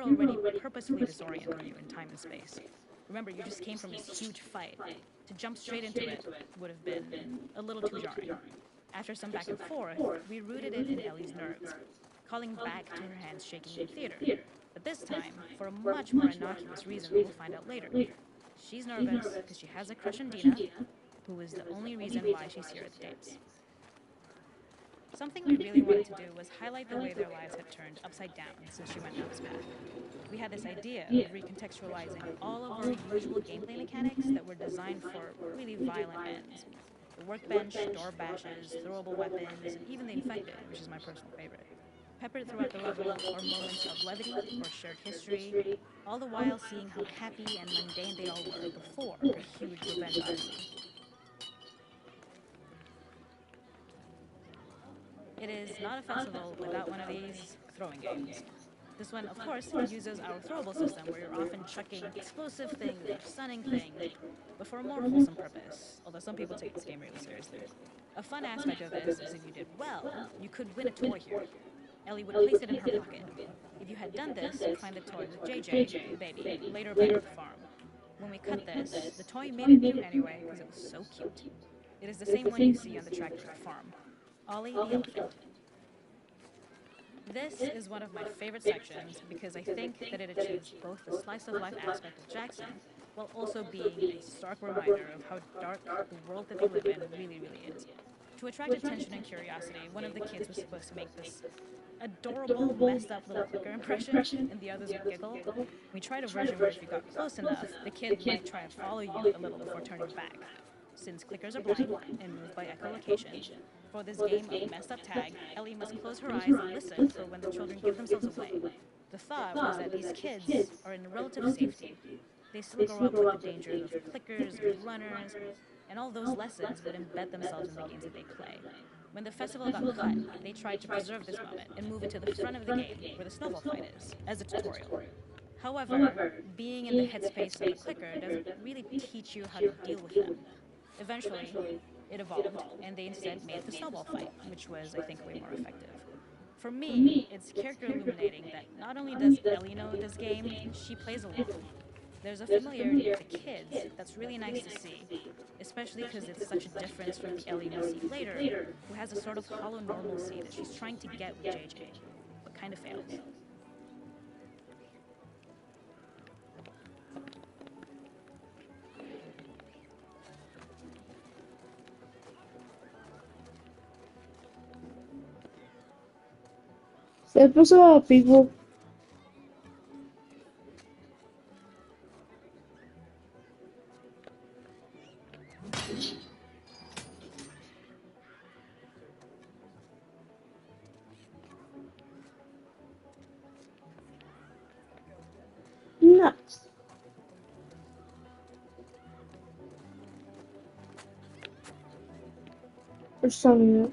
already purposefully disorienting you in time and space. Remember, you just came from this huge fight. To jump straight into it would have been a little too jarring. After some back and forth, we rooted it in Ellie's nerves, calling back to her hands shaking in theater. But this time, for a much more innocuous reason we'll find out later. She's nervous because she has a crush on Dina, who is the only reason why she's here at the dates. Something we really wanted to do was highlight the way their lives had turned upside down since she went down this path. We had this idea of recontextualizing all of our usual gameplay mechanics that were designed for really violent ends. The workbench, door bashes, throwable weapons, and even the infected, which is my personal favorite. Peppered throughout the level are moments of levity or shared history, all the while seeing how happy and mundane they all were before a huge revenge arc. It is not a festival without one of these throwing games. This one, of course, uses our throwable system where you're often chucking explosive things or stunning things, but for a more wholesome purpose, although some people take this game really seriously. A fun aspect of this is if you did well, you could win a toy here. Ellie would place it in her pocket. If you had done this, you'd find the toy with JJ, the baby, later back at the farm. When we cut this, the toy made it through anyway because it was so cute. It is the same one you see on the tractor at the farm. Ollie the elephant. This is one of my favorite sections because I think that it achieves both the slice-of-life aspect of Jackson while also being a stark reminder of how dark the world that they live in really, really is. To attract attention and curiosity, one of the kids was supposed to make this adorable, messed up little clicker impression, and the others would giggle. We tried a version where if you got close enough, the kid might try and follow you a little before turning back. Since clickers are blind and move by echolocation, for this game of messed up tag, Ellie must close her eyes and listen for when the children give themselves away. The thought was that these kids are in relative safety. They still grow up with the dangers of clickers and runners, and all those lessons would embed themselves in the games that they play. When the festival got cut, they tried to preserve this moment and move it to the front of the game, where the snowball fight is, as a tutorial. However, being in the headspace of a clicker doesn't really teach you how to deal with them. Eventually, it evolved, and they instead made the snowball fight, which was, I think, way more effective. For me, it's character illuminating that not only does Ellie know this game, she plays along. There's a familiarity with the kids that's really nice to see, especially because it's such a difference from the Ellie we see later, who has a sort of hollow normalcy that she's trying to get with JJ, but kind of fails. Se puso a Pitbull. Nuts. For some reason.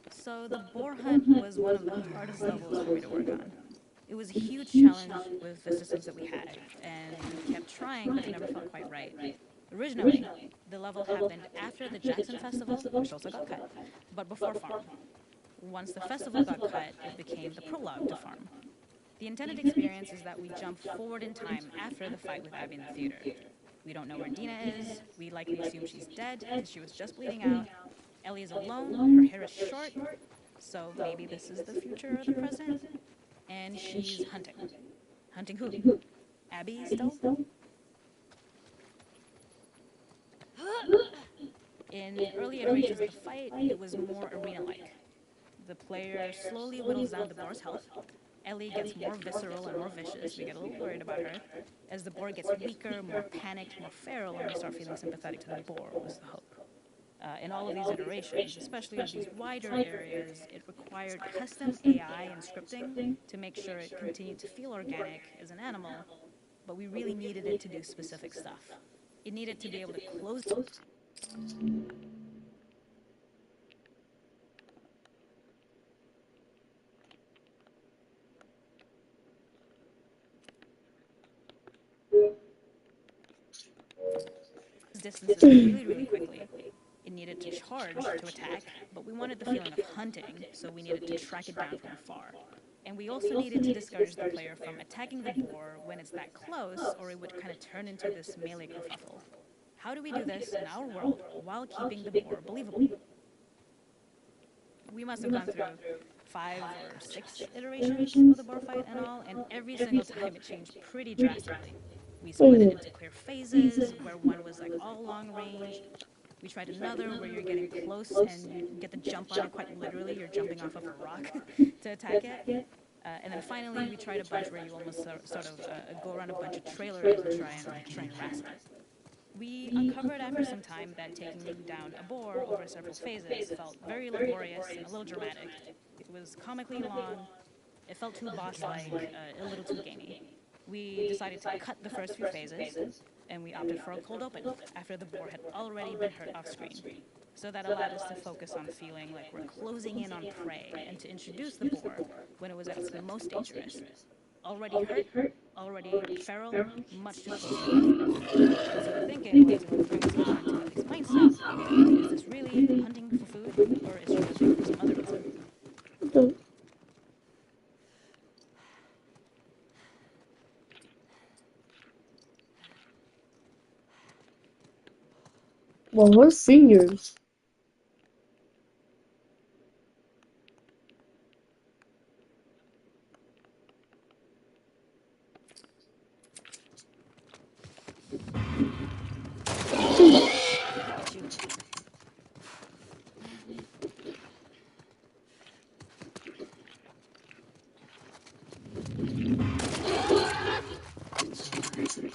So the boar hunt was one of the hardest levels for me to work on. It was a huge challenge with the systems that we had, and we kept trying, but it never felt quite right. Originally, the level happened after the Jackson Festival, which also got cut, but before Farm. Once the festival got cut, it became the prologue to Farm. The intended experience is that we jump forward in time after the fight with Abby in the theater. We don't know where Dina is, we likely assume she's dead because she was just bleeding out. Ellie is alone, her hair is short, so maybe this is the future or the present. And she's hunting. Hunting who? Abby still? In early iterations of the fight, it was more arena-like. The player slowly whittles down the boar's health, Ellie gets more visceral and more vicious. We get a little worried about her. As the boar gets weaker, more panicked, more feral, and we start feeling sympathetic to the boar, was the hope. In all of these iterations, especially of these wider areas, it required custom AI and scripting to make sure it continued to feel organic as an animal, but we really needed it to do specific stuff. It needed to be able to close distances really, really quickly. It needed to charge to attack, but we wanted the feeling of hunting, so we needed to track it down from afar. And we also needed to discourage the player from attacking the boar when it's that close, or it would kind of turn into this melee kerfuffle. How do we do this in our world while keeping the boar believable? We must have gone through 5 or 6 iterations of the boar fight and all, and every single time it changed pretty drastically. We split it into clear phases, where one was like all long range. We tried another where you're getting close and you get the jump on it quite literally. You're jumping off of a rock to attack it. And then finally, we tried a bunch where you almost sort of go around a bunch of trailers and try and wrestle it. We uncovered after some time that taking down a boar over several phases felt very laborious and a little dramatic. It was comically long, it felt too boss-like, a little too gamey. We decided to cut the first few phases, and we opted for a cold open after the boar had already been hurt off screen. So that allowed us to focus on feeling like we're closing in on prey and to introduce the boar when it was at its most dangerous. Already hurt, already feral, much too close for comfort. And so the thinking was we would bring this more into Ellie's mindset. Is this really hunting for food, or is she hunting for some other reason? Well, her fingers. Look at you.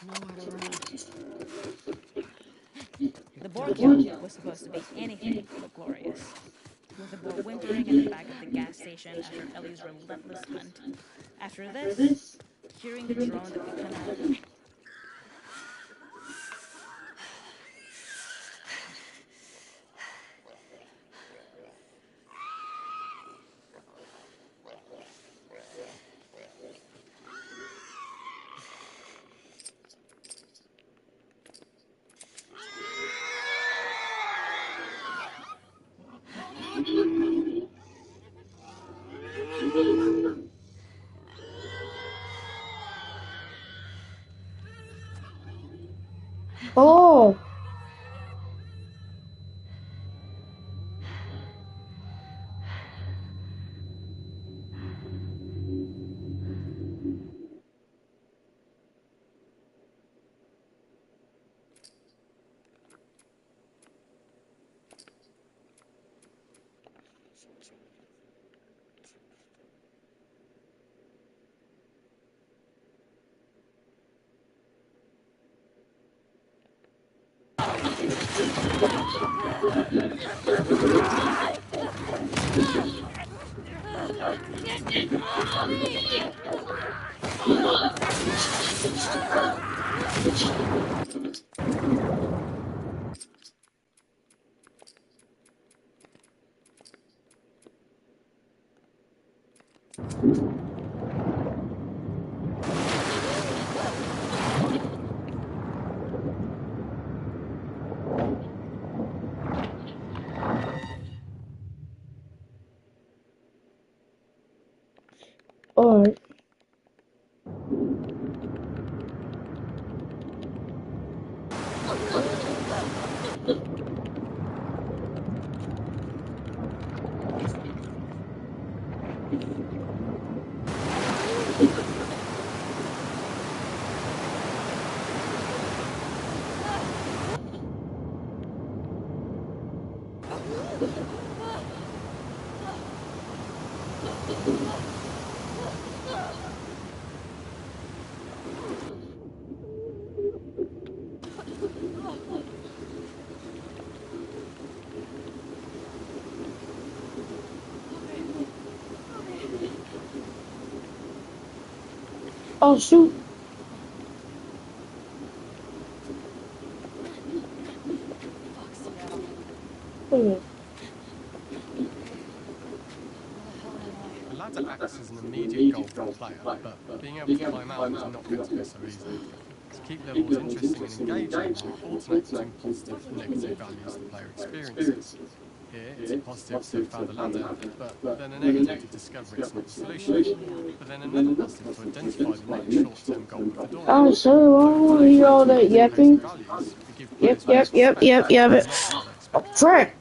Nowhere to run. The boar kill was supposed to be anything but glorious, with the boar whimpering in the back of the gas station after Ellie's relentless hunt. After this, hearing the drone that we couldn't. Oh, alright. Oh shoot. Fuck, Seattle. Wait a minute. Where the hell am I? The ladder acts as an immediate goal for the player, but being able to climb out is not going to be so easy. To keep levels interesting and engaging, we alternate between positive and negative values the player experiences. Here, it's a positive to have found a ladder, but then a negative to discover it's not the solution. But then another positive to identify the next short-term goal with the door. Oh, sorry, why By don't I hear all that alternating between yapping? opposing values, we give Yep, players what yep, they yep, expect, yep, yep. not what they Oh, expect. frick!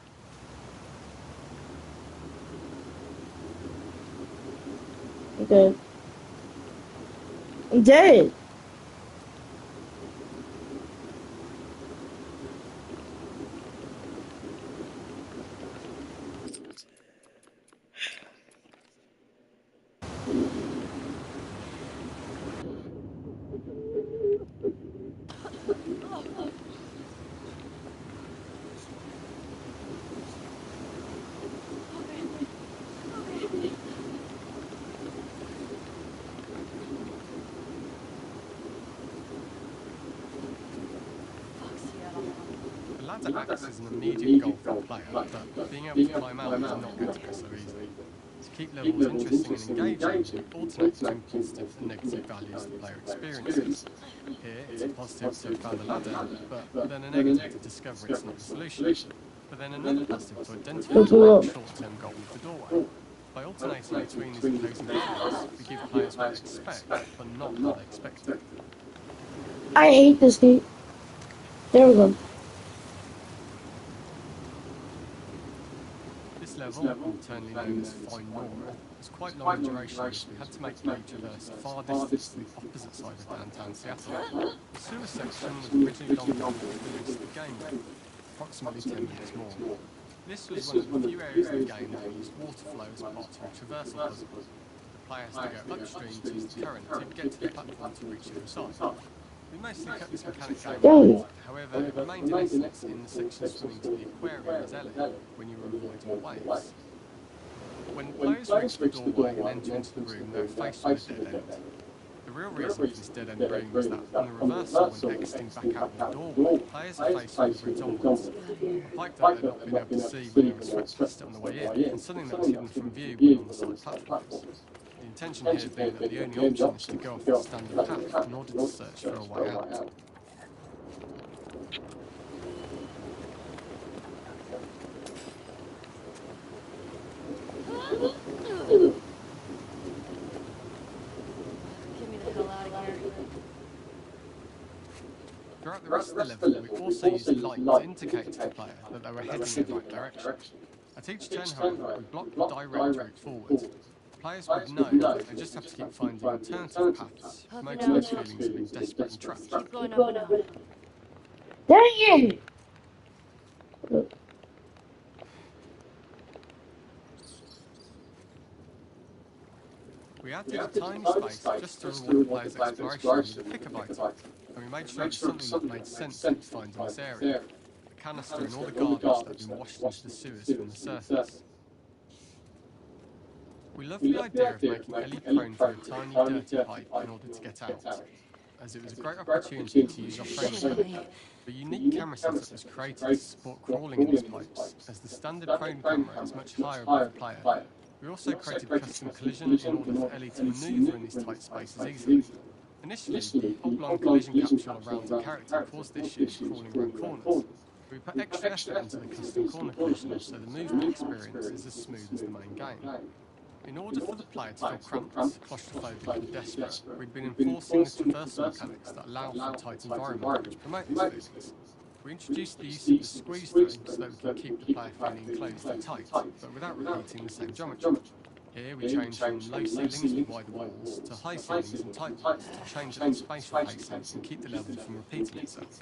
I'm dead. I'm dead! Fuck, Seattle. The ladder acts as an immediate goal for the player, but being able to climb out is not going to be so easy. To keep levels interesting and engaging, we alternate between positive and negative values the player experiences. Here, it's a positive to have found a ladder, but then a negative to discover it's not the solution. But then another positive to identify the next short-term goal with the doorway. By alternating between these opposing values, we give players what they expect, but not how they expect it. I hate this game. There we go. This level, internally known as Fine Nora, was quite long in duration as we had to make play traverse a far distance to the opposite side of downtown Seattle. The sewer section was originally long enough to release the game with, approximately 10 minutes more. This was one of the few areas of the game that used water flow as part of a traversal puzzle. The player has to go upstream to use the current to get to the platform to reach the other side. We mostly kept this mechanic going live, however it remained in essence in the section swimming to the aquarium as Ellie, when you were avoiding the waves. When players reach the doorway and enter into the room, they are faced with a dead end. The real reason for this dead end room is that on the reversal, when exiting back out the doorway, players are faced with routes onwards. A pipe that they'd not been able to see when they were swept past it on the way in, and something that was hidden from view when on the side platforms. The intention here being that the only option is to go off the standard path in order to search for a way out. Get me the hell out of here. Throughout the rest of the level, we also used light to indicate to the player that they were heading in the right direction. At each turn, however, we blocked the direct route forward. Players would know that they just have to keep finding alternative paths, promoting those feelings of being desperate and trapped. Keep going up and up. Dang it! We added a tiny space just to reward the player's exploration with a pickup item, and we made sure it was something that made sense to find in this area. A canister and all the garbage that had been washed into the sewers from the surface. We loved the idea of making Ellie prone through a tiny dirty pipe in order to get out, as it was a great opportunity to use our prone camera. A unique camera setup was created to support crawling in these pipes, as the standard prone camera is much higher above the player. We also created custom collision in order for Ellie to manoeuvre in these tight spaces easily. Initially, the oblong collision capsule around the character caused issues crawling around corners. We put extra effort into the custom corner collision so the movement experience is as smooth as the main game. In order for the player to feel cramped, claustrophobic and desperate, we'd been enforcing the traversal mechanics that allow for a tight environment which promote these feelings. We introduced the use of the squeeze through so that we can keep the player feeling enclosed and tight, but without repeating the same geometry. Here we changed from low ceilings with wide walls to high ceilings and tight walls to change up the spatial pacing and keep the level from repeating itself.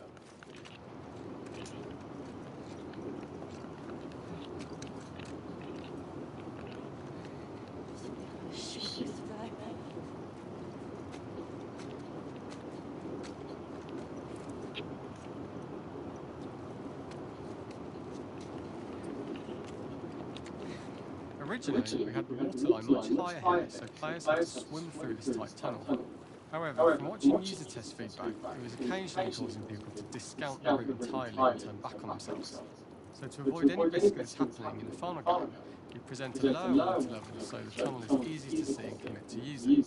Originally, we had the waterline much higher here, so players had to swim through this tight tunnel. However, from watching user test feedback, it was occasionally causing people to discount the route entirely and turn back on themselves. So to avoid any risk of this happening in the final game, we present a lower water level so the tunnel is easy to see and commit to using.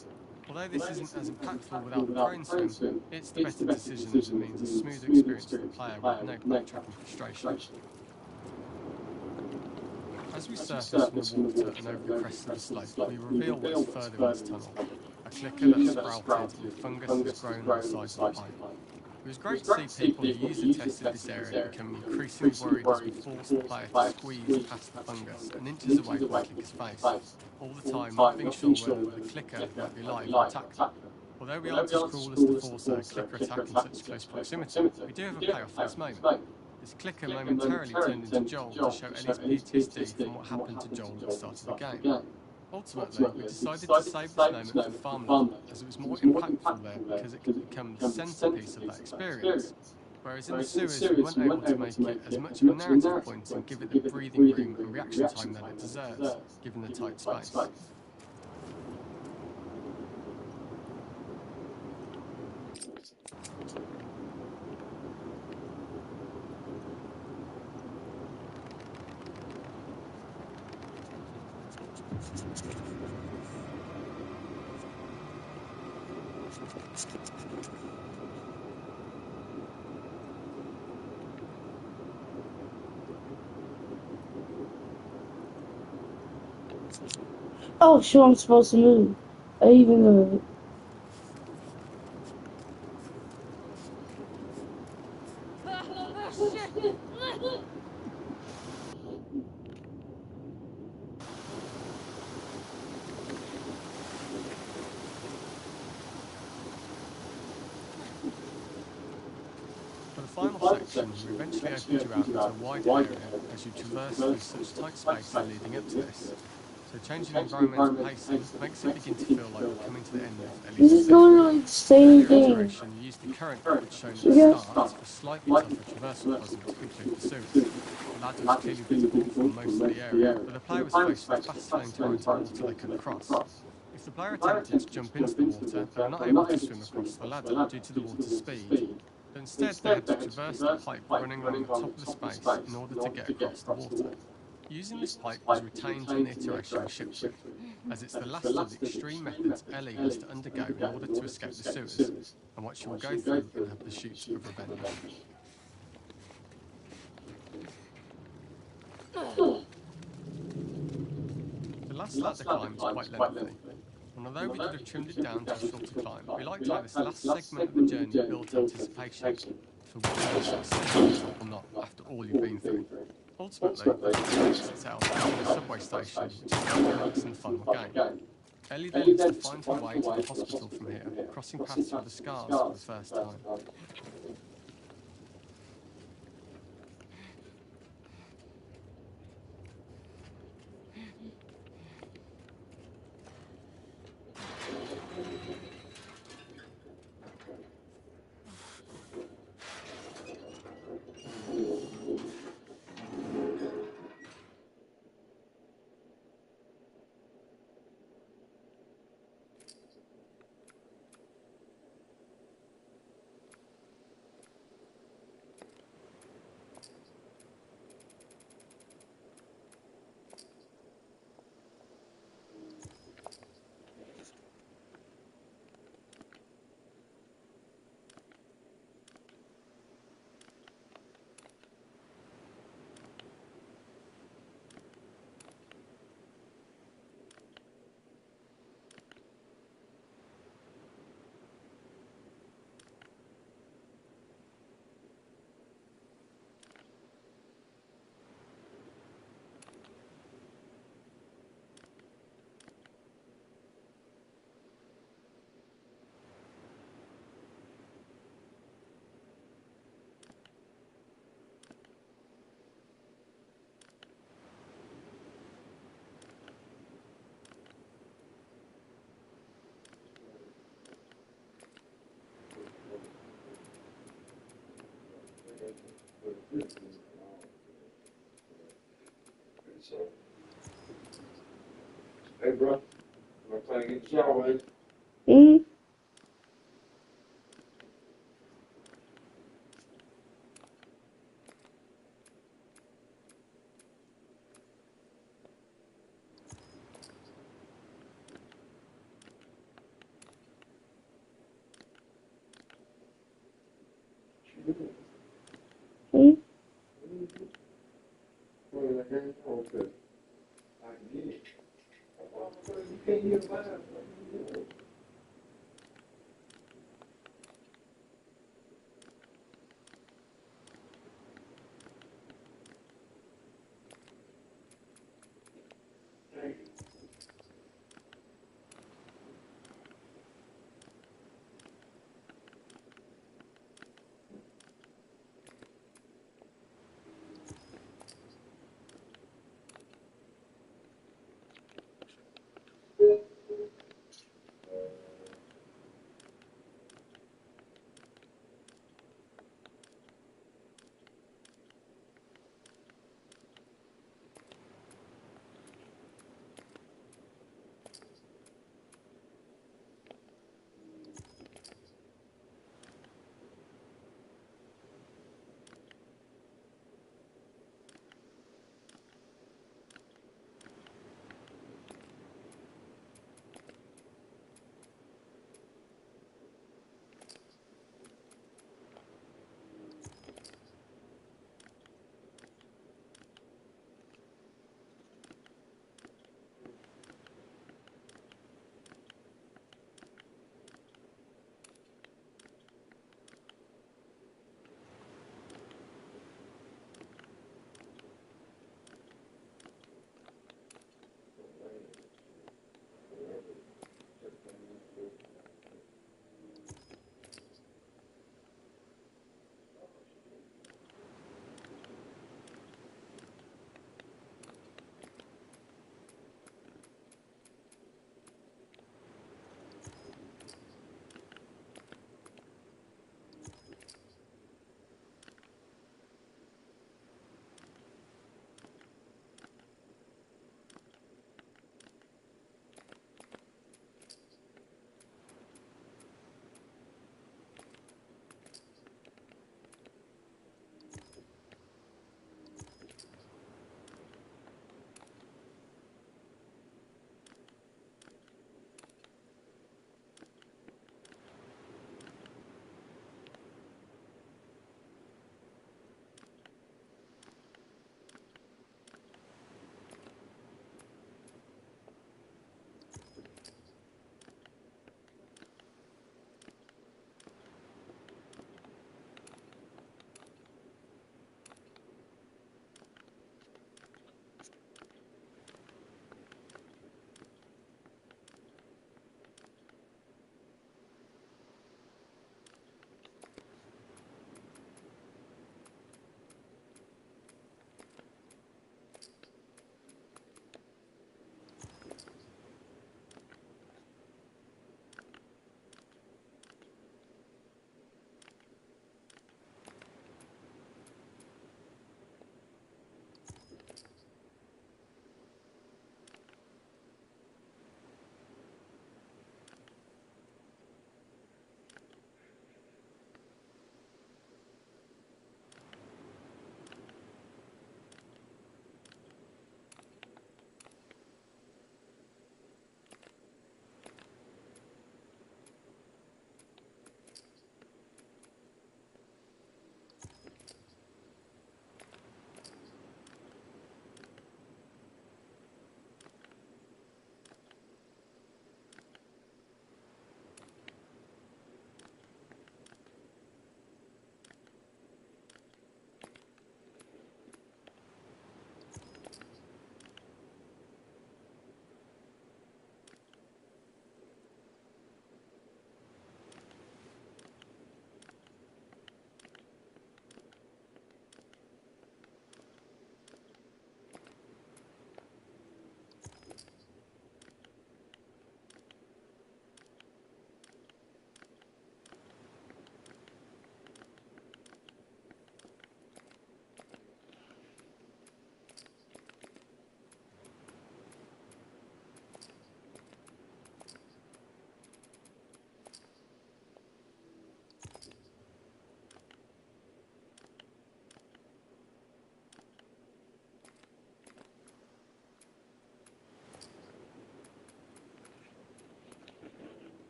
Although this isn't as impactful without the crane swim, it's the better decision as it means a smoother experience for the player with no backtracking frustration. As we surface from the water and over the crest of the slope, we reveal what is further in this tunnel. A clicker that's sprouted and fungus has grown on the sides of the pipe. It was great to see people who user tested this area becoming increasingly worried as we forced the player to squeeze past the fungus and inches away from the clicker's face, all the time not being sure whether the clicker might be live and attack them. Although we aren't as cruel as to force a clicker attack in such close proximity, we do have a payoff at this moment. This clicker momentarily turned into Joel to show Ellie's PTSD from what happened to Joel at the start of the game. Ultimately, we decided to save this moment for farmland, as it was more impactful there because it could become the centrepiece of that experience. Whereas in the sewers, we weren't able to make it as much of a narrative point and give it the breathing room and reaction time that it deserves, given the tight space. Oh, sure, I'm supposed to move. I even know. Shit! For the final section, we eventually opened you out into a wider area as you traverse through such tight spaces leading up to this. So changing environmental pacing makes it begin to feel like we're coming to the end of Ellie's This is story. literally the In same earlier thing. iteration, you used the current that was shown at the start for a slightly tougher traversal puzzle to conclude the sewers. The ladder was clearly visible from most of the area, but the player was faced with fast-flowing torrents of water they couldn't cross. If the player attempted to jump into the water, they were not able to swim across the ladder due to the water's speed, but instead they had to traverse the pipe running along the top of the space in order to get across the water. Using this pipe was retained in the iteration of Shipwreck, as it's the last of the extreme methods Ellie has to undergo in order to escape the sewers, and what she will go through in her pursuit of revenge. The last ladder climb is quite lengthy, and although we could have trimmed it down to a shorter climb, we liked how this last segment of the journey built anticipation for whether you succeed at the top or not after all you've been through. Ultimately, the story exits out at the subway station, which is where it links in the final game. Ellie then has to find her way to the hospital from here, crossing paths with the scars for the first time. Mm. Mm.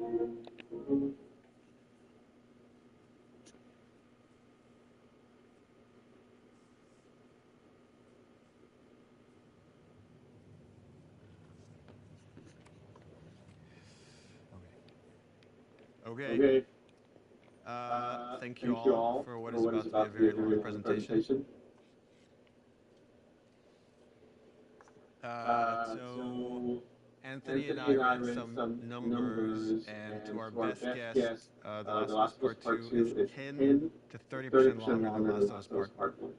Okay. Thank you all for what is about to be a very long presentation. So Anthony and I ran some numbers, and to our best guess, The Last of Us Part 2 is 10 to 30% longer than Last of Us Part 1.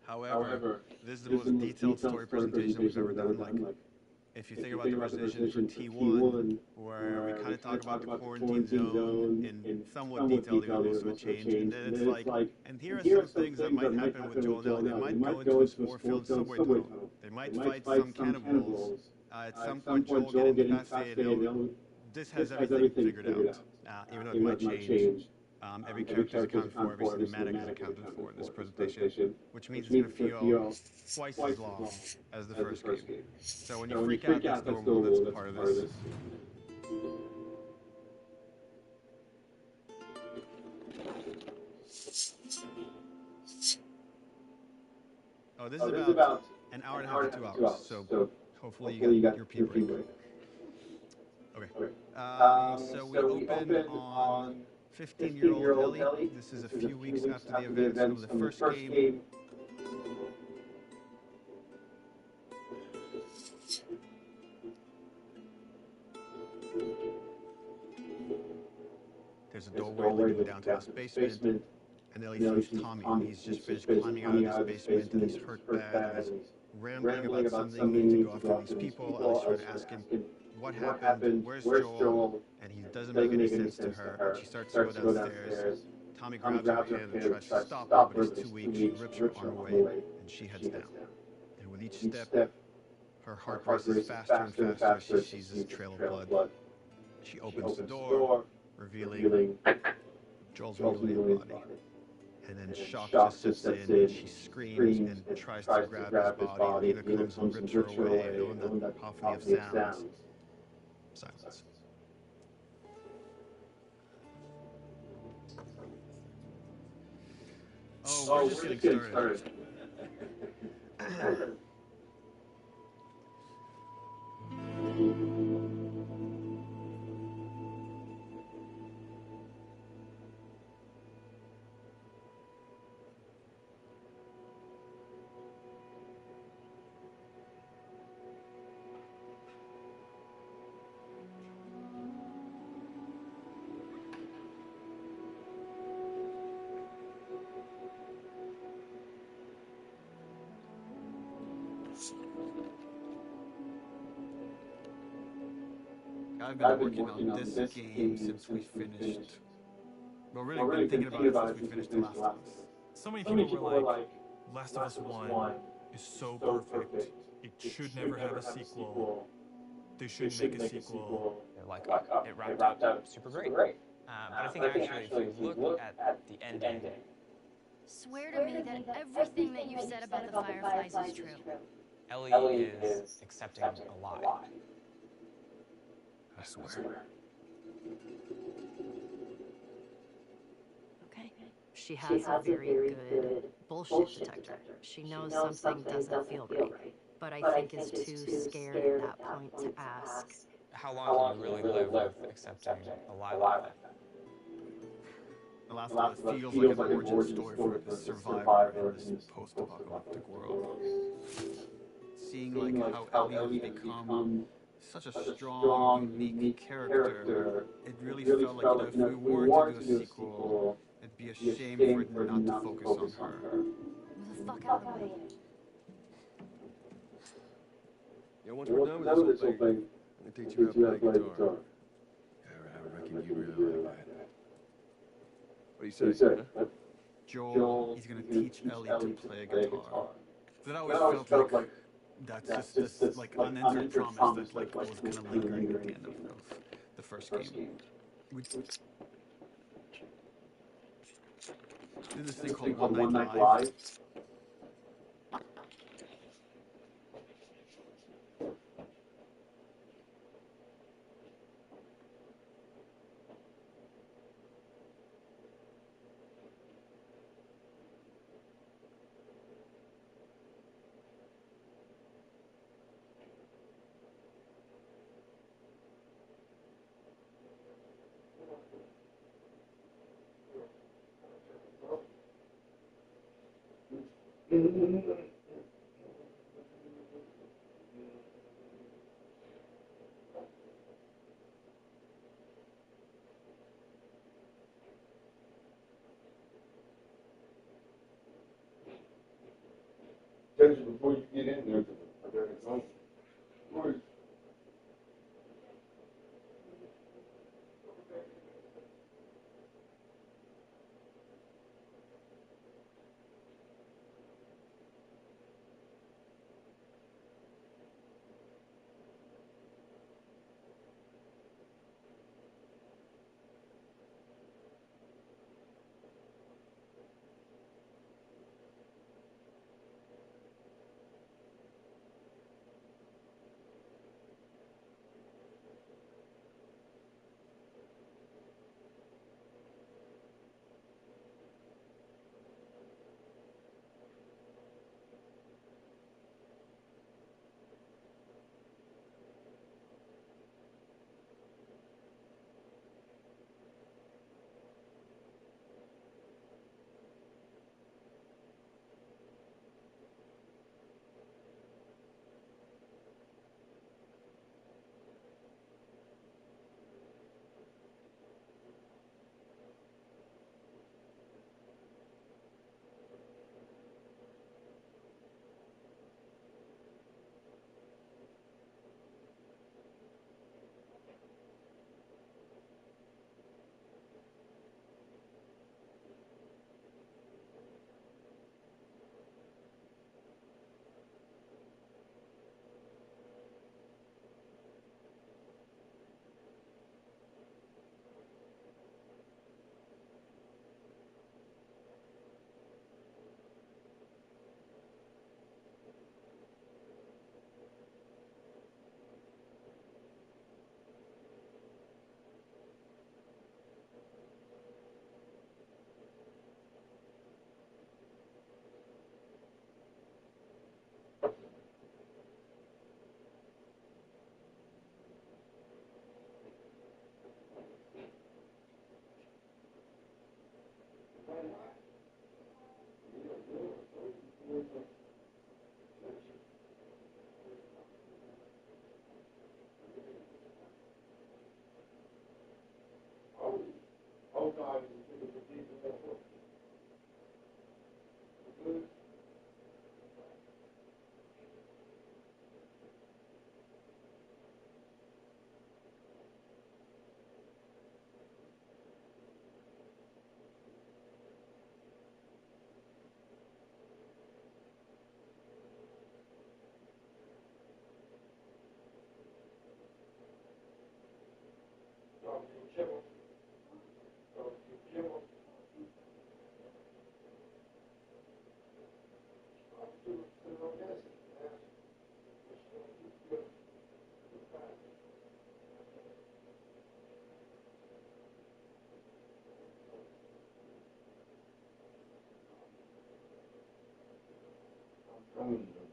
However, this is the most detailed story presentation we've ever done. Like, if you think about the presentation for T1, where we kind of talk about the quarantine zone in somewhat detail, even though some change, and then it's like, and here are some things that might happen with Joel and Ellie. They might go into a spore-filled subway tunnel. They might fight some cannibals. At some point, Joel get incapacitated. This has everything figured out, even though it might change. Every character is accounted for, every cinematic is accounted for in this presentation, which means it's going to feel twice as long as the first game. So when you freak out, that's normal, that's part of this. Oh, this is about an hour and a half to 2 hours, so hopefully you got your pee break. Okay, so we open on 15-year-old Ellie. This is a few weeks after the events of the first game. There's a doorway leading down to this basement, and Ellie sees Tommy, and he's just finished climbing out of this basement, and he's hurt bad, and he's rambling about something, needing to go after these people. Ellie's trying to ask him, what happened, where's Joel? And he doesn't make any sense to her, and she starts to go downstairs. Tommy grabs her hand and tries to stop her, but he's too weak. She rips her arm away, and she heads down. And with each step, her heart races faster and faster as she sees this trail of blood. She opens the door, revealing Joel's mutilated body. And then shock just sets in, and she screams and tries to grab his body, and Eva comes and rips her away, and on that cacophony of sounds, silence. Oh, we're just getting started. I've been working on this game since we finished. Well, really been thinking about it since we finished The Last of Us. So many people were like, Last of Us 1 is so perfect. It should never have a sequel. They shouldn't make a sequel. Like, it wrapped up super great. But I think actually, if you look at the ending, swear to me that everything that you said about the Fireflies is true. Ellie is accepting a lie. I swear. Okay. She has a very good bullshit detector. She knows something doesn't feel right, but I think is too scared at that point to ask. How long can you really live with accepting a lie like that? The Last of Us feels like an origin story for a survivor in this post-apocalyptic world. Seeing like how Ellie has become such a strong, unique character, it really felt like, if we were to do a sequel, it'd be a shame for it not to focus on her. Move the fuck out of the way. Yeah, once we're done with this whole thing, I'm gonna teach you how to play guitar. I reckon you really like that. What do you say? Huh? Joel, he's gonna teach Ellie to play guitar. That always felt like that's just this like unanswered promise that like was kind of lingering at the end of the first game. We did this thing called One Night Live. Before you get in there,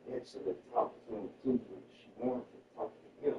gets to the top tlou2, she wants to talk to him.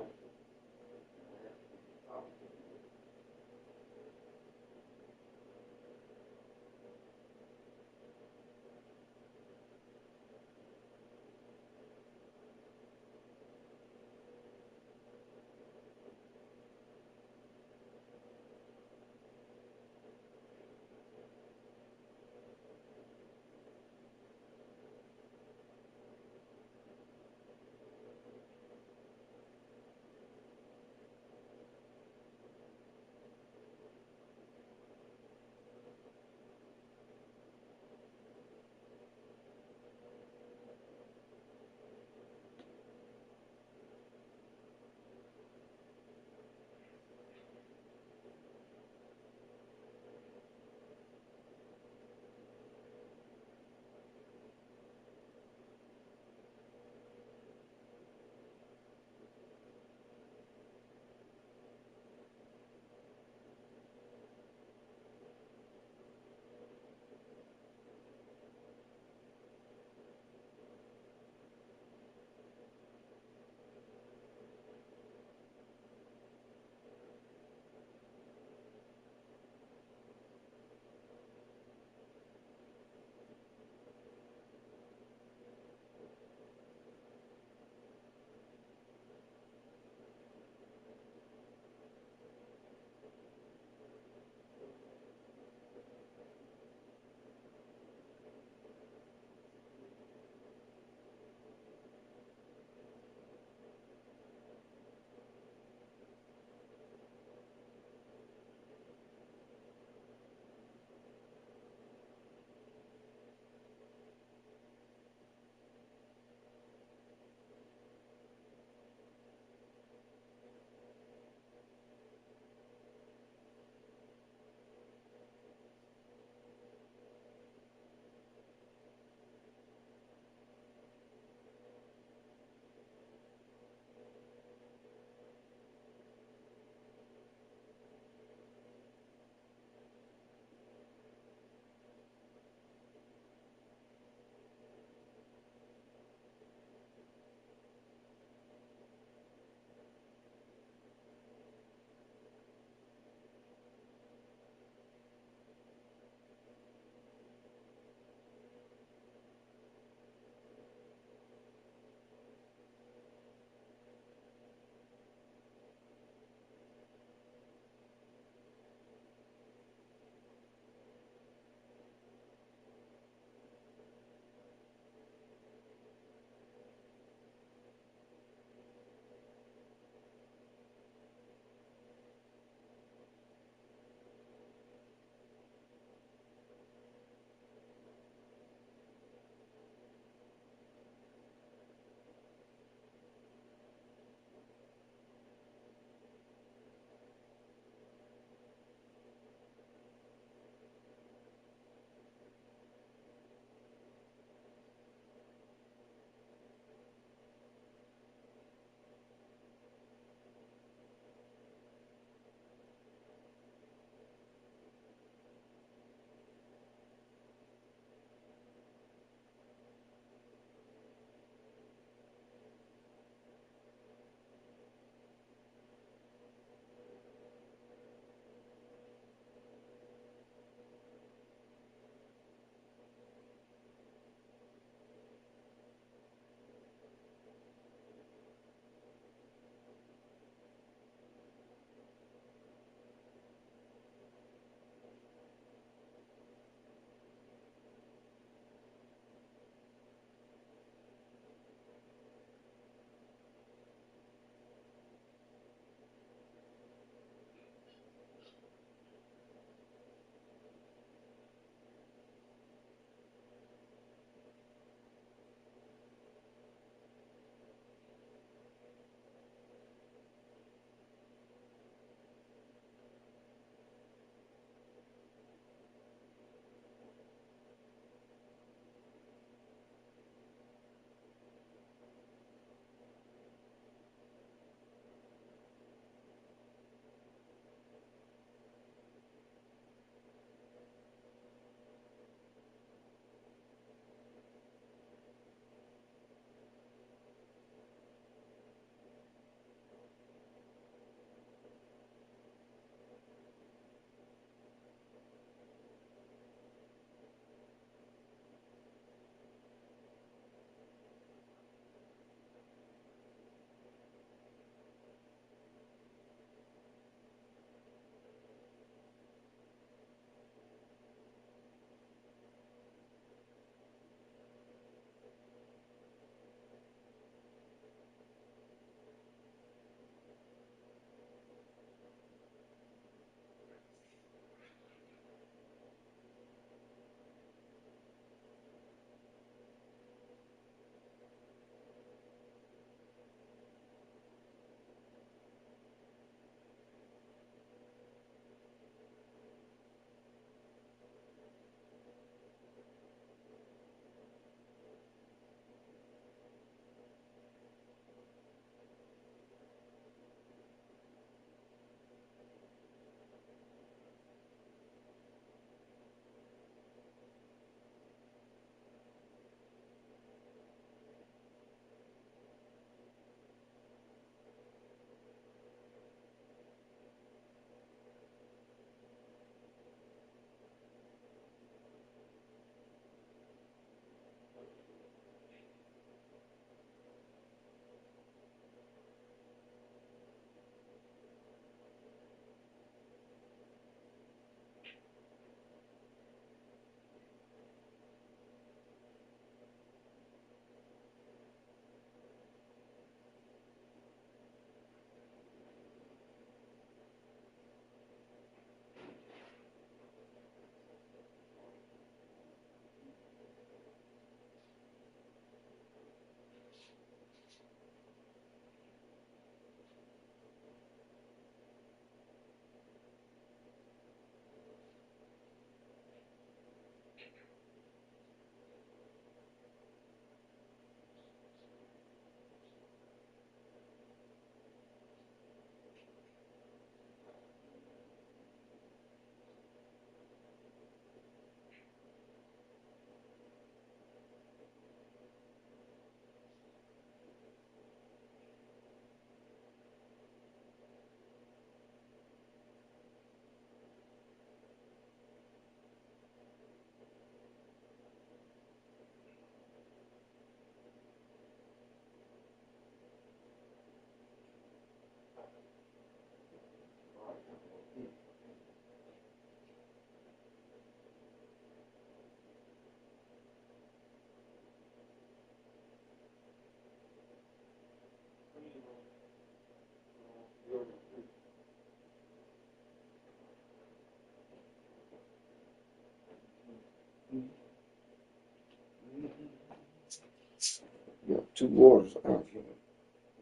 You have 2 waters out here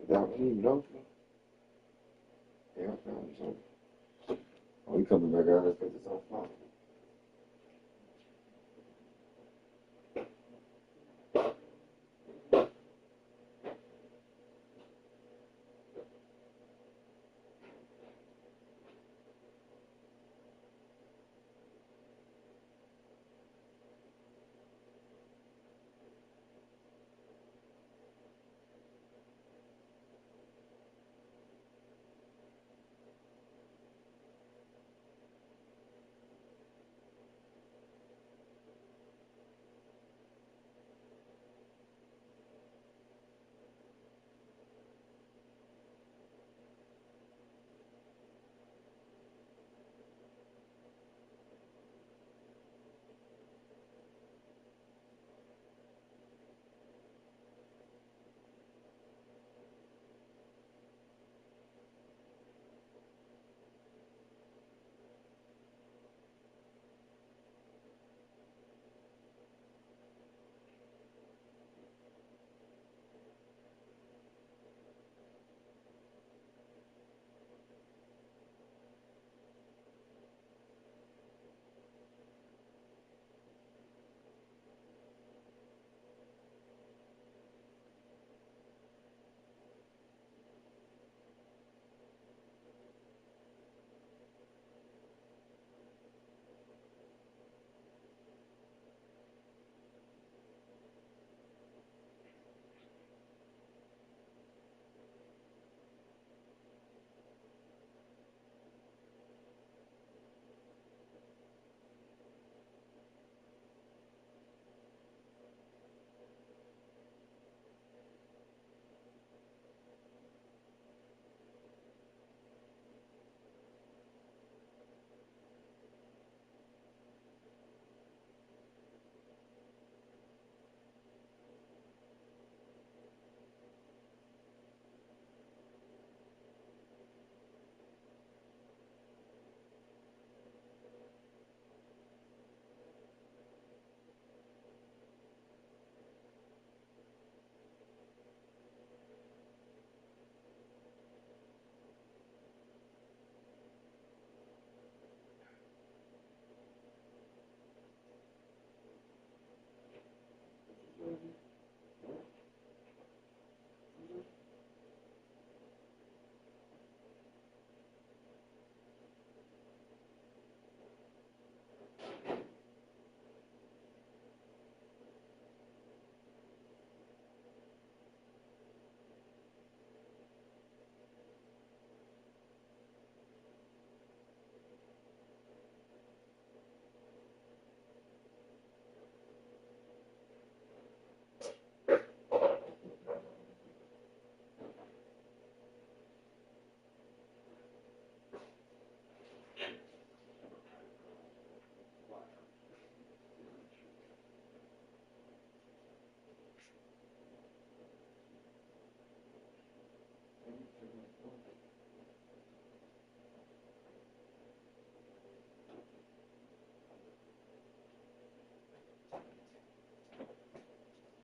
without even open. Yeah, I found something. Oh, he coming back out there because it's on fire.